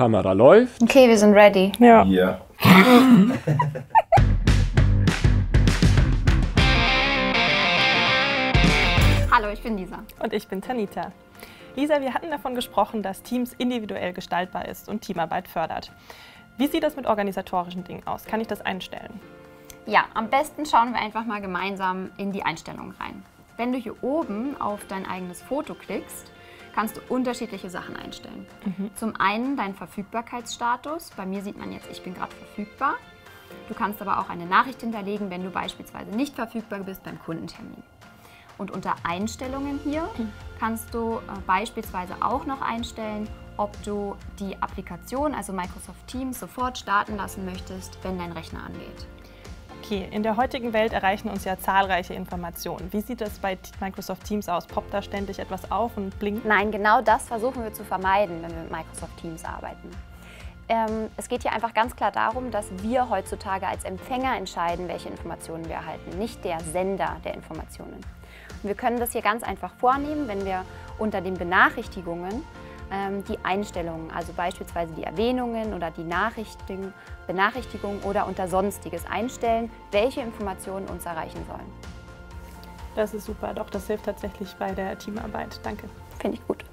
Kamera läuft. Okay, wir sind ready. Ja. Ja. Hallo, ich bin Lisa. Und ich bin Tanita. Lisa, wir hatten davon gesprochen, dass Teams individuell gestaltbar ist und Teamarbeit fördert. Wie sieht das mit organisatorischen Dingen aus? Kann ich das einstellen? Ja, am besten schauen wir einfach mal gemeinsam in die Einstellungen rein. Wenn du hier oben auf dein eigenes Foto klickst, kannst du unterschiedliche Sachen einstellen. Zum einen deinen Verfügbarkeitsstatus. Bei mir sieht man jetzt, ich bin gerade verfügbar. Du kannst aber auch eine Nachricht hinterlegen, wenn du beispielsweise nicht verfügbar bist beim Kundentermin. Und unter Einstellungen hier kannst du beispielsweise auch noch einstellen, ob du die Applikation, also Microsoft Teams, sofort starten lassen möchtest, wenn dein Rechner angeht. Okay, in der heutigen Welt erreichen uns ja zahlreiche Informationen. Wie sieht das bei Microsoft Teams aus? Poppt da ständig etwas auf und blinkt? Nein, genau das versuchen wir zu vermeiden, wenn wir mit Microsoft Teams arbeiten. Es geht hier einfach ganz klar darum, dass wir heutzutage als Empfänger entscheiden, welche Informationen wir erhalten, nicht der Sender der Informationen. Und wir können das hier ganz einfach vornehmen, wenn wir unter den Benachrichtigungen die Einstellungen, also beispielsweise die Erwähnungen oder die Benachrichtigungen oder unter Sonstiges einstellen, welche Informationen uns erreichen sollen. Das ist super, doch das hilft tatsächlich bei der Teamarbeit. Danke. Finde ich gut.